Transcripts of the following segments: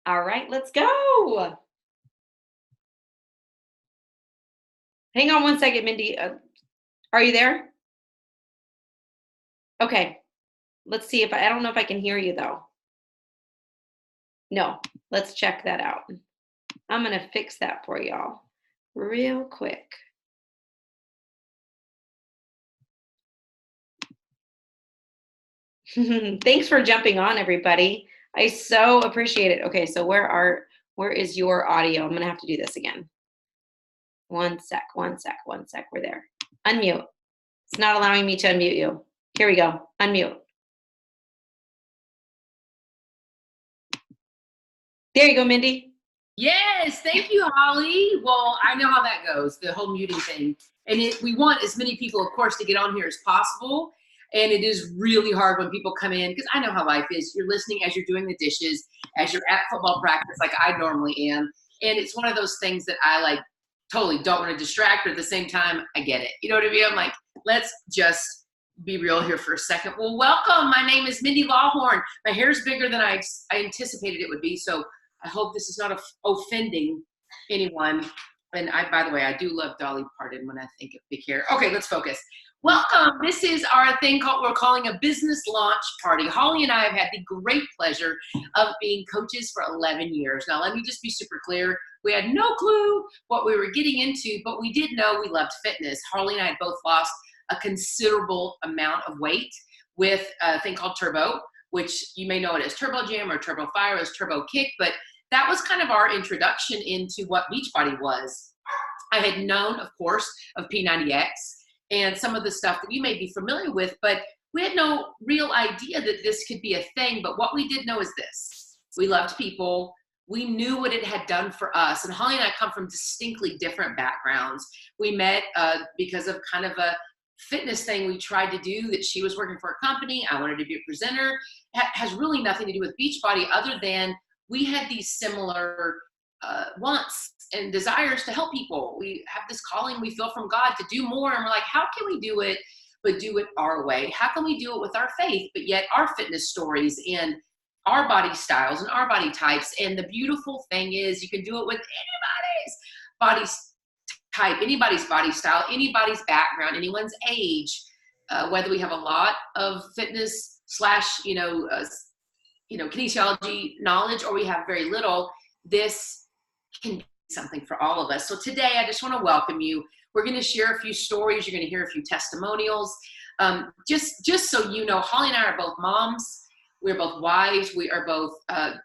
All right, let's go. Hang on one second, Mindy. Are you there? Okay, let's see if I don't know if I can hear you though. No, let's check that out. I'm gonna fix that for y'all real quick. Thanks for jumping on, everybody. I so appreciate it. Okay, so where is your audio? I'm gonna have to do this again. One sec. We're there. Unmute. It's not allowing me to unmute you. Here we go. Unmute. There you go, Mindy. Yes, thank you, Holly. Well, I know how that goes, the whole muting thing. And we want as many people, of course, to get on here as possible. And it is really hard when people come in, because I know how life is. You're listening as you're doing the dishes, as you're at football practice, like I normally am. And it's one of those things that I like totally don't want to distract, but at the same time, I get it. You know what I mean? I'm like, let's just be real here for a second. Well, welcome. My name is Mindy Lawhorn. My hair's bigger than I anticipated it would be. So I hope this is not offending anyone. And by the way, I do love Dolly Parton when I think of big hair. Okay, let's focus. Welcome. This is our thing we're calling a business launch party. Holly and I have had the great pleasure of being coaches for 11 years. Now, let me just be super clear. We had no clue what we were getting into, but we did know we loved fitness. Holly and I had both lost a considerable amount of weight with a thing called Turbo, which you may know it as Turbo Gym or Turbo Fire, as Turbo Kick, but that was kind of our introduction into what Beachbody was. I had known, of course, of P90X and some of the stuff that you may be familiar with, but we had no real idea that this could be a thing. But what we did know is this: we loved people. We knew what it had done for us. And Holly and I come from distinctly different backgrounds. We met because of kind of a fitness thing we tried to do that she was working for a company. I wanted to be a presenter. It has really nothing to do with Beachbody other than we had these similar wants and desires to help people. We have this calling we feel from God to do more. And we're like, how can we do it, but do it our way? How can we do it with our faith, but yet our fitness stories and our body styles and our body types? And the beautiful thing is you can do it with anybody's body type, anybody's body style, anybody's background, anyone's age, whether we have a lot of fitness slash, kinesiology knowledge, or we have very little. This can be something for all of us. So today, I just want to welcome you. We're going to share a few stories. You're going to hear a few testimonials. Just so you know, Holly and I are both moms. We're both wives. We are both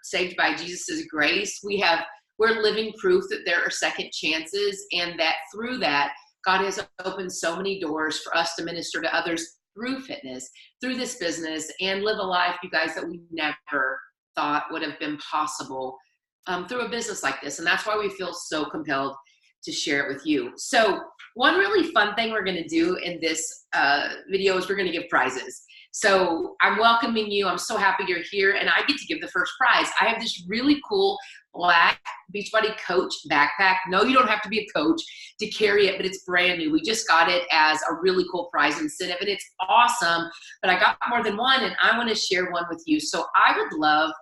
saved by Jesus' grace. We're living proof that there are second chances, and that through that, God has opened so many doors for us to minister to others through fitness, through this business, and live a life, you guys, that we never thought would have been possible through a business like this. And that's why we feel so compelled to share it with you. So one really fun thing we're going to do in this video is we're going to give prizes. So I'm welcoming you. I'm so happy you're here, and I get to give the first prize. I have this really cool black Beachbody Coach backpack. No, you don't have to be a coach to carry it, but it's brand new. We just got it as a really cool prize incentive, and it's awesome. But I got more than one, and I want to share one with you. So I would love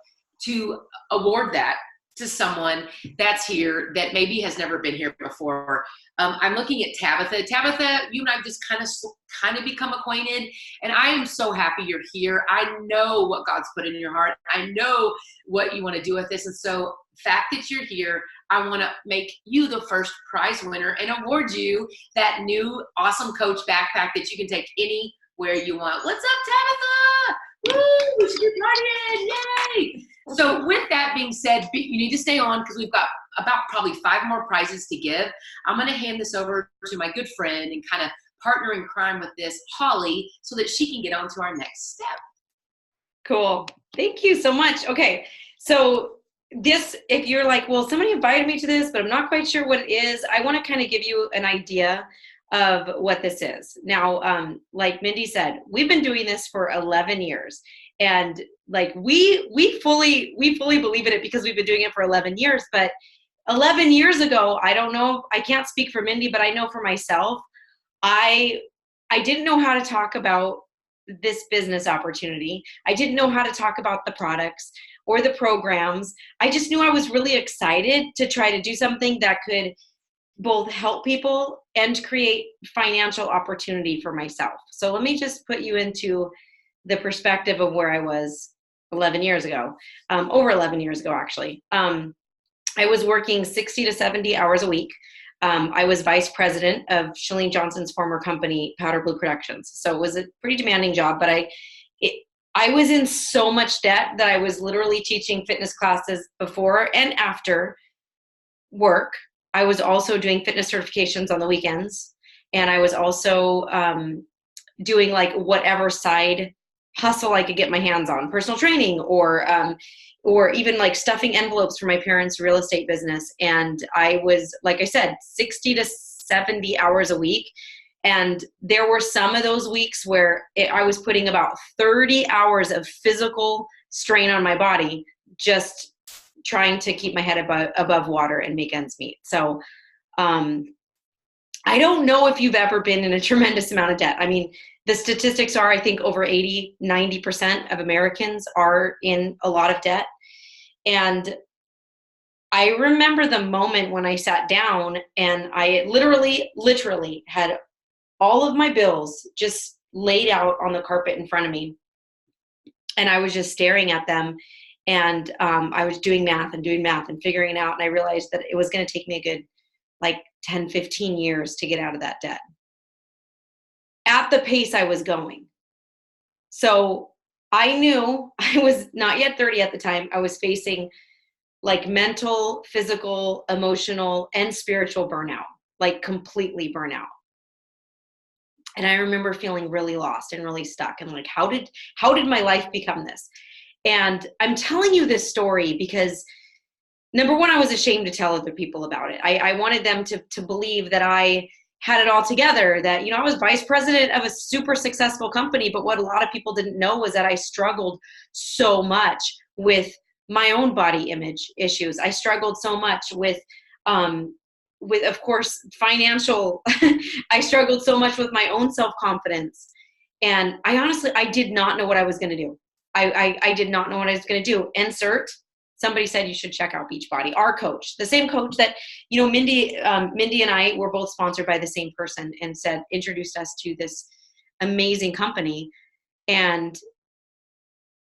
to award that to someone that's here that maybe has never been here before. I'm looking at Tabitha. Tabitha, you and I have just kind of become acquainted, and I am so happy you're here. I know what God's put in your heart. I know what you want to do with this, and so the fact that you're here, I want to make you the first prize winner and award you that new awesome Coach backpack that you can take anywhere you want. What's up, Tabitha? Woo! She's partying! Yay! So with that being said, you need to stay on because we've got about probably 5 more prizes to give. I'm going to hand this over to my good friend and kind of partner in crime with this, Holly, so that she can get on to our next step. Cool. Thank you so much. Okay. So this, if you're like, well, somebody invited me to this, but I'm not quite sure what it is, I want to kind of give you an idea of what this is. Now, like Mindy said, we've been doing this for 11 years. And like we fully believe in it because we've been doing it for 11 years. But 11 years ago, I don't know, I can't speak for Mindy, but I know for myself, I didn't know how to talk about this business opportunity. I didn't know how to talk about the products. or the programs. I just knew I was really excited to try to do something that could both help people and create financial opportunity for myself. So let me just put you into the perspective of where I was 11 years ago, over 11 years ago, actually. I was working 60 to 70 hours a week. I was vice president of Chalene Johnson's former company, Powder Blue Productions. So it was a pretty demanding job, but I was in so much debt that I was literally teaching fitness classes before and after work. I was also doing fitness certifications on the weekends. And I was also doing like whatever side hustle I could get my hands on, personal training or even like stuffing envelopes for my parents' real estate business. And I was, like I said, 60 to 70 hours a week. And there were some of those weeks where I was putting about 30 hours of physical strain on my body, just trying to keep my head above water and make ends meet. So I don't know if you've ever been in a tremendous amount of debt. I mean, the statistics are, I think, over 80, 90% of Americans are in a lot of debt. And I remember the moment when I sat down and I literally had all of my bills just laid out on the carpet in front of me. And I was just staring at them. And I was doing math and figuring it out. And I realized that it was going to take me a good 10, 15 years to get out of that debt at the pace I was going. So I knew I was not yet 30 at the time. I was facing mental, physical, emotional, and spiritual burnout, completely burnout. And I remember feeling really lost and really stuck and how did my life become this? And I'm telling you this story because number one, I was ashamed to tell other people about it. I wanted them to believe that I had it all together, that, I was vice president of a super successful company. But what a lot of people didn't know was that I struggled so much with my own body image issues. I struggled so much with of course, financial. I struggled so much with my own self-confidence. And I did not know what I was going to do. I did not know what I was going to do. Insert. Somebody said you should check out Beachbody. Our coach, the same coach that, Mindy and I were both sponsored by the same person and introduced us to this amazing company. And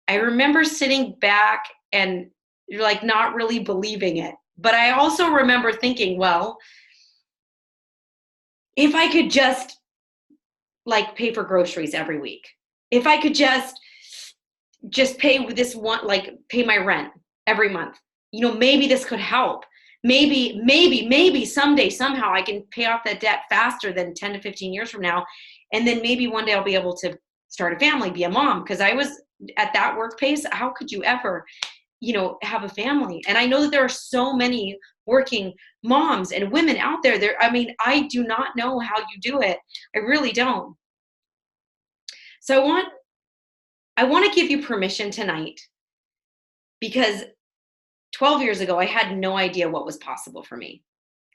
I remember sitting back and not really believing it. But I also remember thinking, well, if I could just pay for groceries every week, if I could just pay this one, pay my rent every month, maybe this could help. Maybe someday, somehow I can pay off that debt faster than 10 to 15 years from now. And then maybe one day I'll be able to start a family, be a mom. Because I was at that work pace. How could you ever, have a family? And I know that there are so many working moms and women out there. I do not know how you do it. I really don't. So I want to give you permission tonight, because 12 years ago, I had no idea what was possible for me.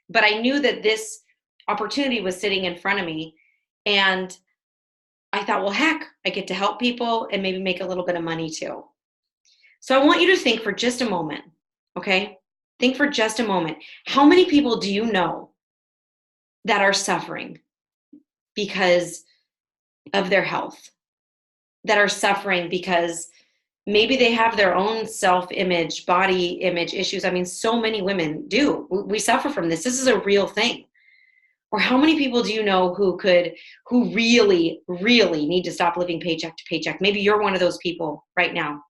But I knew that this opportunity was sitting in front of me. And I thought, well, heck, I get to help people and maybe make a little bit of money too. So I want you to think for just a moment, okay? Think for just a moment. How many people do you know that are suffering because of their health? That are suffering because maybe they have their own self-image, body image issues. So many women do. We suffer from this. This is a real thing. Or how many people do you know who really, really need to stop living paycheck to paycheck? Maybe you're one of those people right now.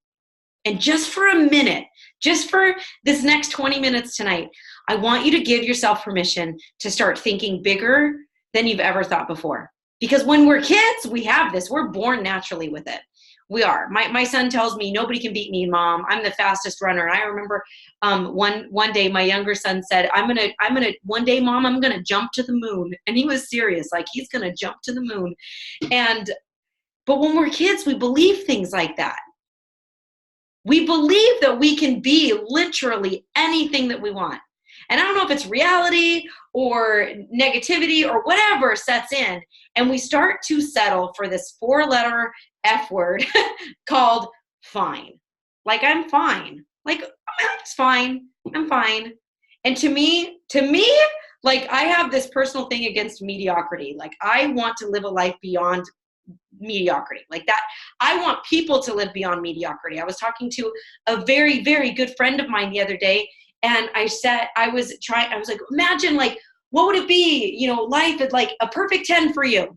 And just for a minute, just for this next 20 minutes tonight, I want you to give yourself permission to start thinking bigger than you've ever thought before. Because when we're kids, we have this. We're born naturally with it. We are. My son tells me, nobody can beat me, Mom. I'm the fastest runner. And I remember one day my younger son said, one day, Mom, I'm gonna jump to the moon. And he was serious, he's gonna jump to the moon. But when we're kids, we believe things like that. We believe that we can be literally anything that we want. And I don't know if it's reality or negativity or whatever sets in, and we start to settle for this 4-letter F word called fine. Like, I'm fine. Like, it's fine. I'm fine. And to me, like, I have this personal thing against mediocrity. Like, I want to live a life beyond mediocrity. Like that, I want people to live beyond mediocrity. I was talking to a very, very good friend of mine the other day, and I said, I was like, imagine, like, what would it be, you know, life is like a perfect 10 for you.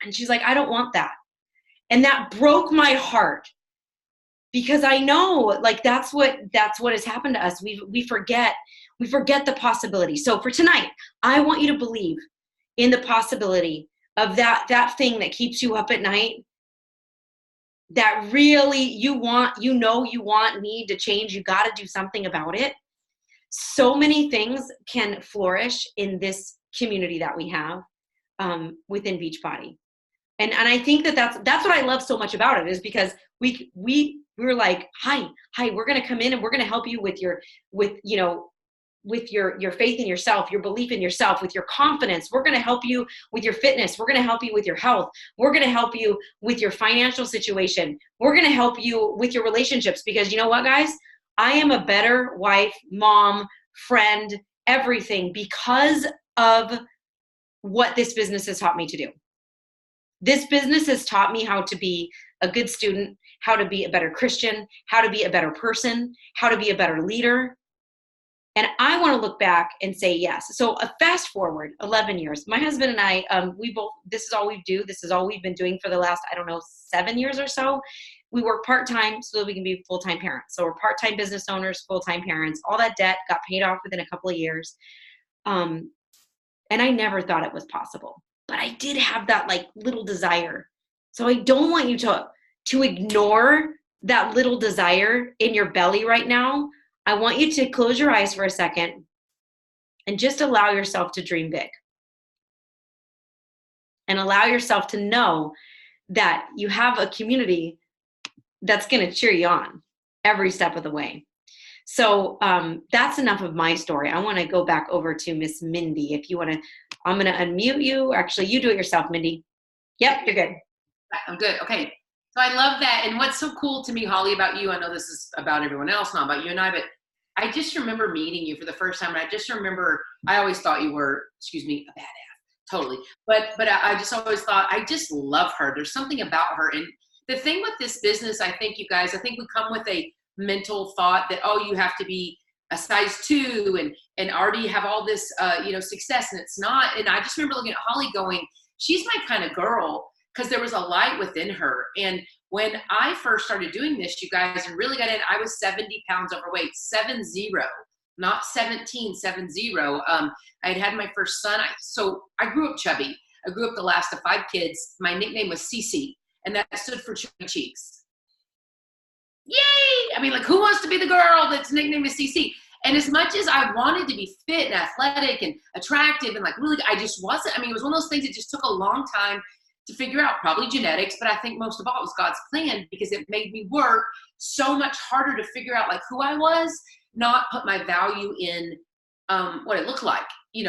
And she's like, I don't want that. And that broke my heart, because I know, like, that's what has happened to us. We forget the possibility. So for tonight, I want you to believe in the possibility of that thing that keeps you up at night, that really you want, you need to change. You got to do something about it. So many things can flourish in this community that we have within Beachbody. And I think that's what I love so much about it, is because we were like, hi, we're going to come in and we're going to help you with your faith in yourself, your belief in yourself, with your confidence. We're going to help you with your fitness. We're going to help you with your health. We're going to help you with your financial situation. We're going to help you with your relationships, because you know what, guys? I am a better wife, mom, friend, everything, because of what this business has taught me to do. This business has taught me how to be a good student, how to be a better Christian, how to be a better person, how to be a better leader. And I want to look back and say yes. So fast forward 11 years, my husband and I, this is all we do. This is all we've been doing for the last, 7 years or so. We work part-time so that we can be full-time parents. So we're part-time business owners, full-time parents. All that debt got paid off within a couple of years. And I never thought it was possible, but I did have that like little desire. So I don't want you to ignore that little desire in your belly right now. I want you to close your eyes for a second and just allow yourself to dream big. And allow yourself to know that you have a community that's going to cheer you on every step of the way. So that's enough of my story. I want to go back over to Miss Mindy. If you want to, I'm going to unmute you. Actually, you do it yourself, Mindy. Yep, you're good. I'm good. Okay. So I love that. And what's so cool to me, Holly, about you, I know this is about everyone else, not about you and I, but I just remember meeting you for the first time. And I just remember, I always thought you were, a badass. Totally. But I just always thought, I just love her. There's something about her. And the thing with this business, I think, you guys, I think we come with a mental thought that, oh, you have to be a size 2 and already have all this, success. And it's not. And I just remember looking at Holly going, she's my kind of girl, because there was a light within her. And when I first started doing this, you guys, and really got in, I was 70 pounds overweight, 70, not 17, 70. I had my first son. So I grew up chubby. I grew up the last of 5 kids. My nickname was Cece, and that stood for chubby cheeks. Yay! I mean, like, who wants to be the girl that's nicknamed is Cece? And as much as I wanted to be fit and athletic and attractive and like really, I just wasn't. I mean, it was one of those things that just took a long time to figure out, probably genetics, but I think most of all it was God's plan, because it made me work so much harder to figure out like who I was, not put my value in what it looked like,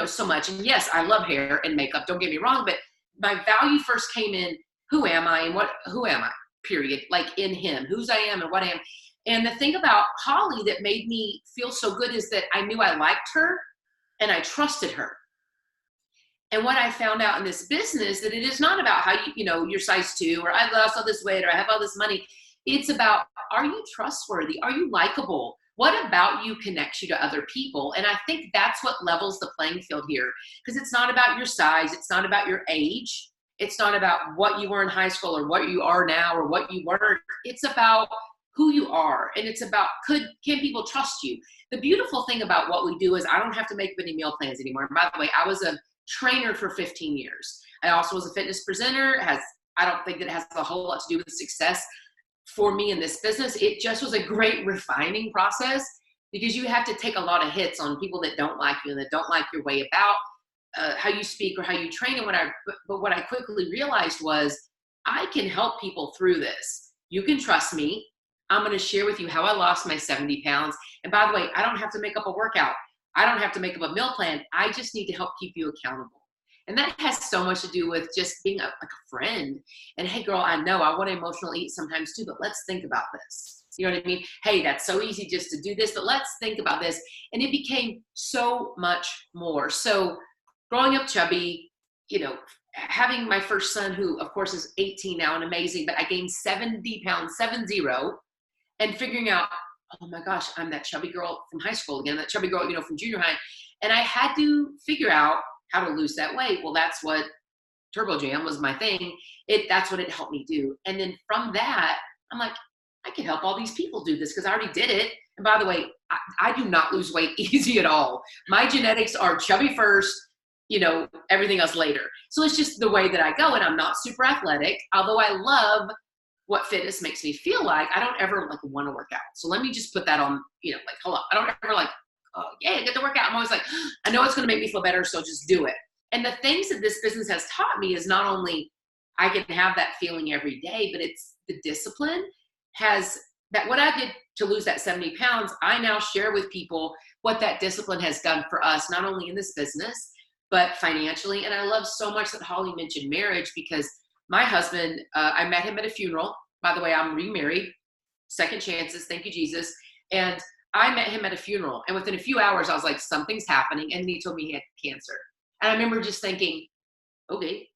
so much. And yes, I love hair and makeup, don't get me wrong, but my value first came in who am I and who am I, period, like in him, whose I am and what I am. And the thing about Holly that made me feel so good is that I knew I liked her and I trusted her. And what I found out in this business, that it is not about how you're size 2 or I lost all this weight or I have all this money. It's about, are you trustworthy? Are you likable? What about you connects you to other people? And I think that's what levels the playing field here, because it's not about your size. It's not about your age. It's not about what you were in high school or what you are now or what you weren't. It's about who you are. And it's about, can people trust you? The beautiful thing about what we do is I don't have to make any meal plans anymore. And by the way, I was a trainer for 15 years. I also was a fitness presenter. I don't think that it has a whole lot to do with success for me in this business. It just was a great refining process, because you have to take a lot of hits on people that don't like you and that don't like your way about how you speak or how you train. And but what I quickly realized was I can help people through this. You can trust me. I'm going to share with you how I lost my 70 pounds. And by the way, I don't have to make up a workout. I don't have to make up a meal plan. I just need to help keep you accountable. And that has so much to do with just being like a friend. And hey, girl, I know I want to emotionally eat sometimes too, but let's think about this. You know what I mean? Hey, that's so easy just to do this, but let's think about this. And it became so much more. So growing up chubby, you know, having my first son, who of course is 18 now and amazing, but I gained 70 pounds, 70, and figuring out, oh my gosh, I'm that chubby girl from high school again, that chubby girl, you know, from junior high. And I had to figure out how to lose that weight. Well, that's what Turbo Jam was my thing. That's what it helped me do. And then from that, I'm like, I can help all these people do this because I already did it. And by the way, I do not lose weight easy at all. My genetics are chubby first, you know, everything else later. So it's just the way that I go. And I'm not super athletic, although I love what fitness makes me feel like. I don't ever like want to work out. So let me just put that on, you know, like, hold up. I don't ever like, oh yeah, get to work out. I'm always like, I know it's going to make me feel better, so just do it. And the things that this business has taught me is not only I can have that feeling every day, but it's the discipline has that what I did to lose that 70 pounds, I now share with people what that discipline has done for us, not only in this business, but financially. And I love so much that Holly mentioned marriage, because my husband, I met him at a funeral. By the way, I'm remarried, second chances. Thank you, Jesus. And I met him at a funeral. And within a few hours, I was like, something's happening. And he told me he had cancer. And I remember just thinking, okay,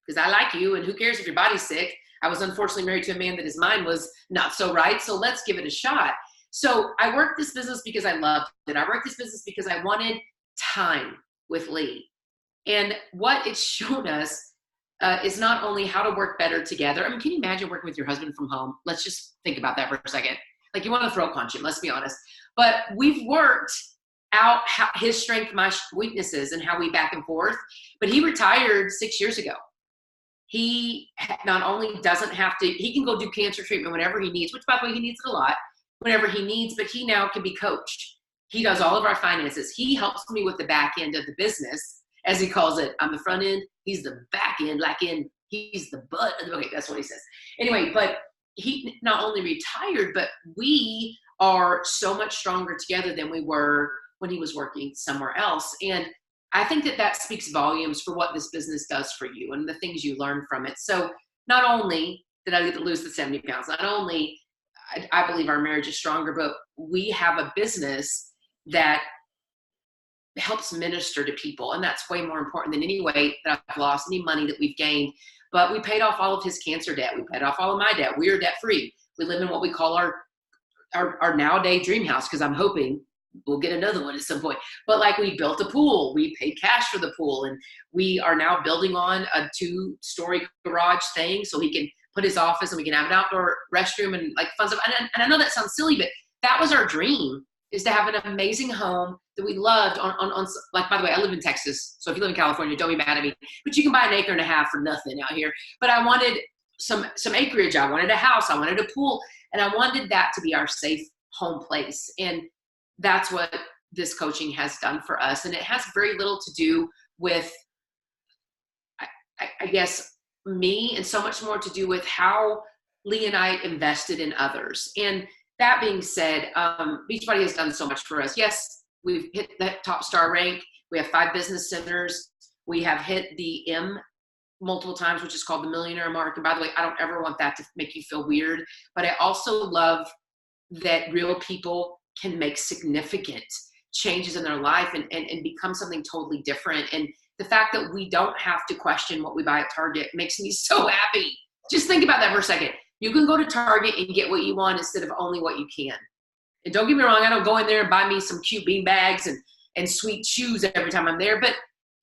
because I like you, and who cares if your body's sick? I was unfortunately married to a man that his mind was not so right, so let's give it a shot. So I worked this business because I loved it. I worked this business because I wanted time with Lee. And what it's shown us is not only how to work better together. I mean, can you imagine working with your husband from home? Let's just think about that for a second. Like, you want to throat punch him, let's be honest. But we've worked out his strength, my weaknesses, and how we back and forth. But he retired 6 years ago. He not only doesn't have to, he can go do cancer treatment whenever he needs, which by the way, he needs it a lot, whenever he needs, but he now can be coached. He does all of our finances. He helps me with the back end of the business, as he calls it. I'm the front end, he's the back end, he's the butt. Okay, that's what he says. Anyway, but he not only retired, but we are so much stronger together than we were when he was working somewhere else. And I think that speaks volumes for what this business does for you and the things you learn from it. So not only did I get to lose the 70 pounds, not only I believe our marriage is stronger, but we have a business that helps minister to people. And that's way more important than any weight that I've lost, any money that we've gained. But we paid off all of his cancer debt. We paid off all of my debt. We are debt free. We live in what we call our nowadays dream house, because I'm hoping we'll get another one at some point. But like, we built a pool, we paid cash for the pool, and we are now building on a 2-story garage thing so he can put his office and we can have an outdoor restroom and like fun stuff. And I know that sounds silly, but that was our dream, is to have an amazing home that we loved on like, by the way, I live in Texas. So if you live in California, don't be mad at me, but you can buy an acre and a half for nothing out here. But I wanted some acreage. I wanted a house. I wanted a pool. And I wanted that to be our safe home place. And that's what this coaching has done for us. And it has very little to do with, I guess, me, and so much more to do with how Lee and I invested in others. And that being said, Beachbody has done so much for us. Yes, we've hit that top star rank. We have 5 business centers. We have hit the M multiple times, which is called the millionaire mark. And by the way, I don't ever want that to make you feel weird, but I also love that real people can make significant changes in their life and become something totally different. And the fact that we don't have to question what we buy at Target makes me so happy. Just think about that for a second. You can go to Target and get what you want instead of only what you can. And don't get me wrong, I don't go in there and buy me some cute bean bags and sweet shoes every time I'm there. But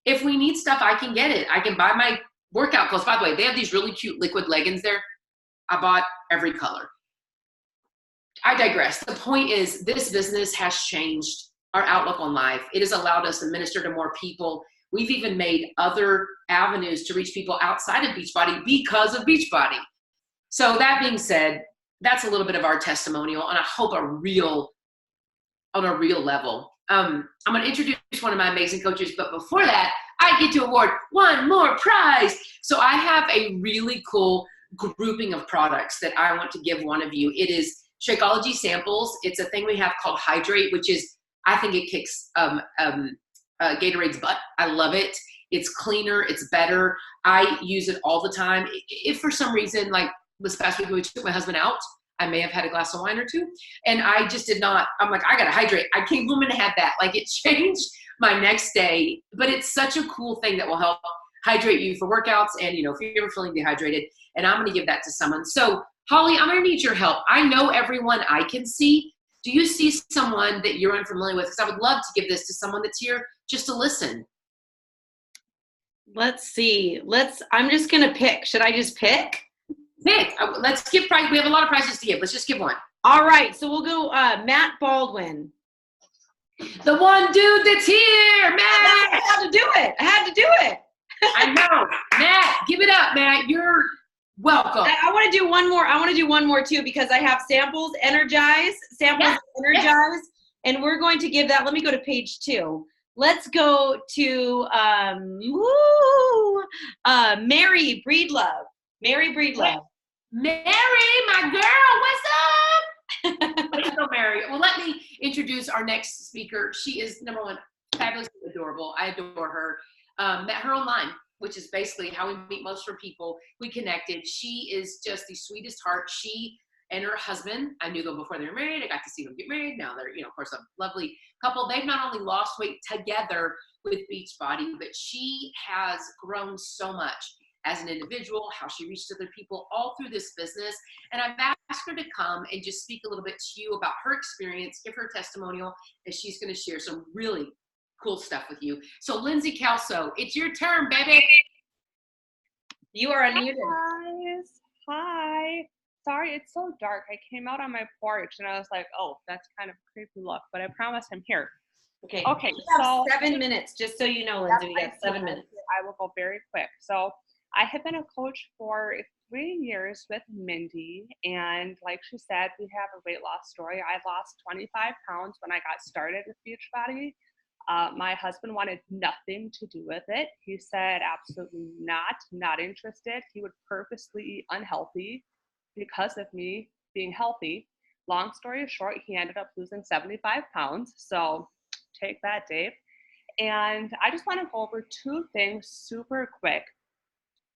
if we need stuff, I can get it. I can buy my workout clothes. By the way, they have these really cute liquid leggings there. I bought every color. I digress. The point is, this business has changed our outlook on life. It has allowed us to minister to more people. We've even made other avenues to reach people outside of Beachbody because of Beachbody. So that being said, that's a little bit of our testimonial, and I hope on a real level. I'm going to introduce one of my amazing coaches, but before that, I get to award one more prize. So I have a really cool grouping of products that I want to give one of you. It is Shakeology samples. It's a thing we have called Hydrate, which is, I think it kicks Gatorade's butt. I love it. It's cleaner. It's better. I use it all the time. If for some reason, like this past week when we took my husband out, I may have had a glass of wine or two, and I just did not, I'm like, I gotta hydrate. I came home and had that. Like, it changed my next day, but it's such a cool thing that will help hydrate you for workouts. And, if you're ever feeling dehydrated, and I'm gonna give that to someone. So Holly, I'm gonna need your help. I know everyone I can see. Do you see someone that you're unfamiliar with? Because I would love to give this to someone that's here just to listen. Let's see. I'm just going to pick. Should I just pick? Pick. Let's give prize. We have a lot of prizes to give. Let's just give one. All right. So we'll go Matt Baldwin. The one dude that's here, Matt. I had to do it. I know. Matt, give it up, Matt. You're welcome. I want to do one more. I want to do one more too, because I have samples, energize, and we're going to give that. Let me go to page 2. Let's go to Mary Breedlove. Mary, my girl, what's up? Let's go, Mary. Well, let me introduce our next speaker. She is, number one, fabulously adorable. I adore her. Met her online, which is basically how we meet most of our people. We connected. She is just the sweetest heart. She and her husband, I knew them before they were married. I got to see them get married. Now they're, of course, a lovely couple. They've not only lost weight together with Beachbody, but she has grown so much as an individual, how she reached other people all through this business. And I've asked her to come and just speak a little bit to you about her experience, give her testimonial, and she's going to share some really cool stuff with you. So Lindsay Kelso, it's your turn, baby. You are unmuted. Hi, guys. Hi. Sorry, it's so dark. I came out on my porch and I was like, oh, that's kind of a creepy look, but I promise I'm here. Okay, we have 7 minutes, just so you know, Lindsay. We have 7 minutes. I will go very quick. So I have been a coach for 3 years with Mindy, and like she said, we have a weight loss story. I lost 25 pounds when I got started with Beachbody. My husband wanted nothing to do with it. He said absolutely not interested. He would purposely eat unhealthy because of me being healthy. Long story short, he ended up losing 75 pounds. So take that, Dave. And I just want to go over 2 things super quick,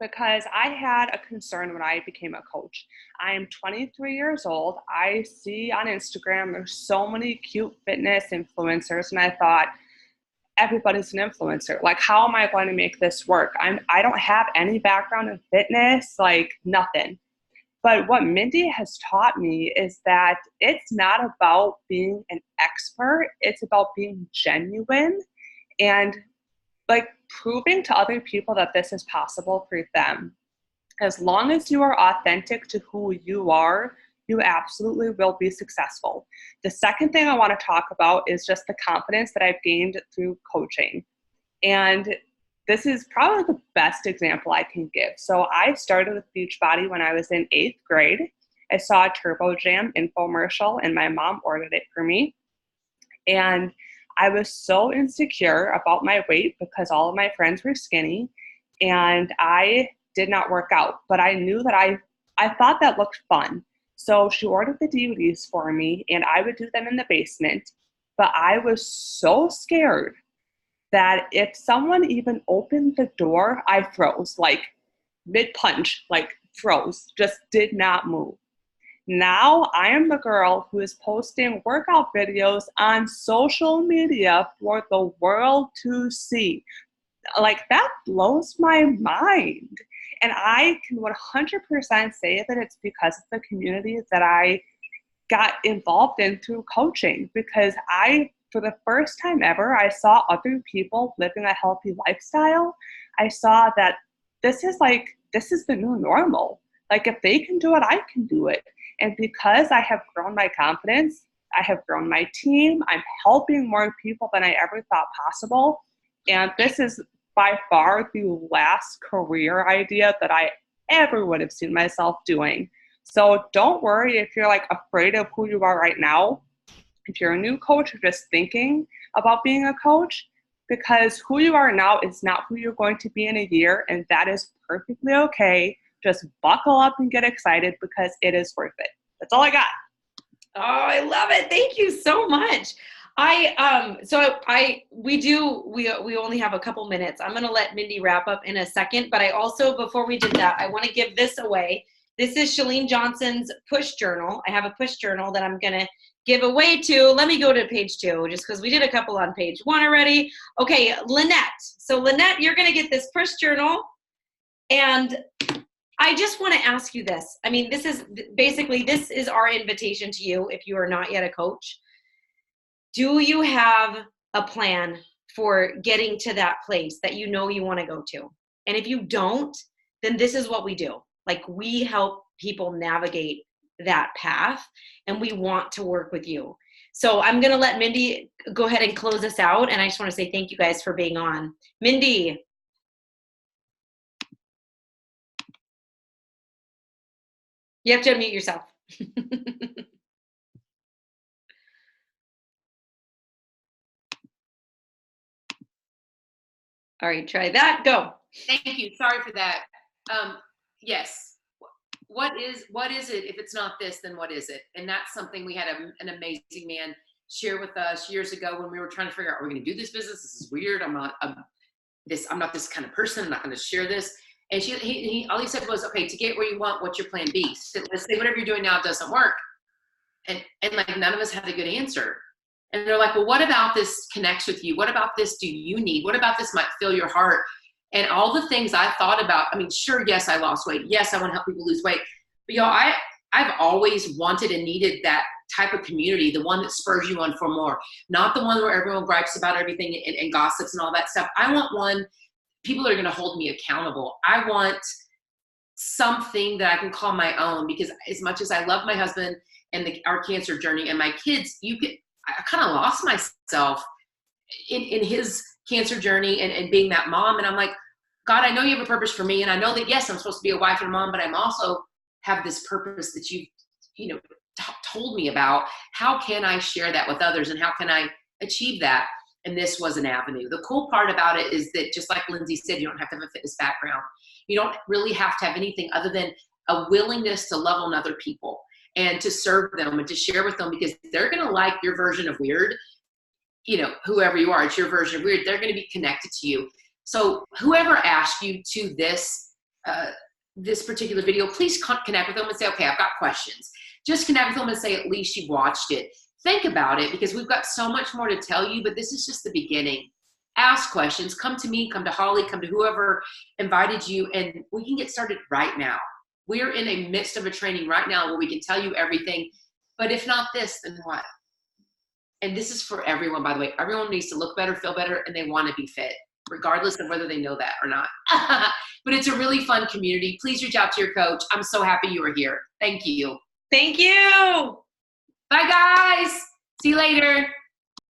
because I had a concern when I became a coach. I am 23 years old. I see on Instagram, there's so many cute fitness influencers, and I thought, everybody's an influencer. Like, how am I going to make this work? I don't have any background in fitness, like nothing. But what Mindy has taught me is that it's not about being an expert. It's about being genuine and like proving to other people that this is possible for them. As long as you are authentic to who you are, you absolutely will be successful. The second thing I want to talk about is just the confidence that I've gained through coaching. And this is probably the best example I can give. So I started with Beachbody when I was in 8th grade. I saw a Turbo Jam infomercial and my mom ordered it for me. And I was so insecure about my weight because all of my friends were skinny and I did not work out. But I knew that I thought that looked fun. So she ordered the DVDs for me and I would do them in the basement. But I was so scared that if someone even opened the door, I froze, like mid-punch, like froze, just did not move. Now I am the girl who is posting workout videos on social media for the world to see. Like, that blows my mind. And I can 100% say that it's because of the community that I got involved in through coaching, because for the first time ever, I saw other people living a healthy lifestyle. I saw that this is the new normal. Like, if they can do it, I can do it. And because I have grown my confidence, I have grown my team, I'm helping more people than I ever thought possible. And this is by far the last career idea that I ever would have seen myself doing. So don't worry if you're like afraid of who you are right now. If you're a new coach or just thinking about being a coach, because who you are now is not who you're going to be in a year, and that is perfectly okay. Just buckle up and get excited because it is worth it. That's all I got. Oh, I love it. Thank you so much. We only have a couple minutes. I'm going to let Mindy wrap up in a second, but I also, before we did that, I want to give this away. This is Chalene Johnson's push journal. I have a push journal that I'm going to give away to. Let me go to page 2 just because we did a couple on page 1 already. Okay, Lynette. So Lynette, you're going to get this push journal. And I just want to ask you this. I mean, this is our invitation to you if you are not yet a coach. Do you have a plan for getting to that place that you know you want to go to? And if you don't, then this is what we do. Like, we help people navigate that path, and we want to work with you. So I'm going to let Mindy go ahead and close us out. And I just want to say thank you guys for being on. Mindy. You have to unmute yourself. All right, try that. Go. Thank you. Sorry for that. Yes. What is it? If it's not this, then what is it? And that's something we had an amazing man share with us years ago when we were trying to figure out, are we going to do this business? This is weird. I'm not this kind of person. I'm not going to share this. And he all he said was, okay, to get where you want, what's your plan B? So let's say whatever you're doing now doesn't work. And like, none of us had a good answer. And they're like, well, what about this connects with you? What about this do you need? What about this might fill your heart? And all the things I thought about, I mean, sure, yes, I lost weight. Yes, I want to help people lose weight. But y'all, I've always wanted and needed that type of community, the one that spurs you on for more, not the one where everyone gripes about everything and gossips and all that stuff. I want one, people that are going to hold me accountable. I want something that I can call my own, because as much as I love my husband and our cancer journey and my kids, I kind of lost myself in his cancer journey and being that mom. And I'm like, God, I know you have a purpose for me. And I know that, yes, I'm supposed to be a wife and a mom, but I'm also have this purpose that you told me about. How can I share that with others? And how can I achieve that? And this was an avenue. The cool part about it is that, just like Lindsay said, you don't have to have a fitness background. You don't really have to have anything other than a willingness to love on other people and to serve them and to share with them, because they're going to like your version of weird. Whoever you are, it's your version of weird. They're going to be connected to you. So whoever asked you to this particular video, please connect with them and say, okay, I've got questions. Just connect with them and say, at least you've watched it. Think about it, because we've got so much more to tell you, but this is just the beginning. Ask questions. Come to me, come to Holly, come to whoever invited you, and we can get started right now. We're in a midst of a training right now where we can tell you everything, but if not this, then what? And this is for everyone, by the way. Everyone needs to look better, feel better, and they want to be fit, regardless of whether they know that or not. But it's a really fun community. Please reach out to your coach. I'm so happy you were here. Thank you. Thank you. Bye, guys. See you later.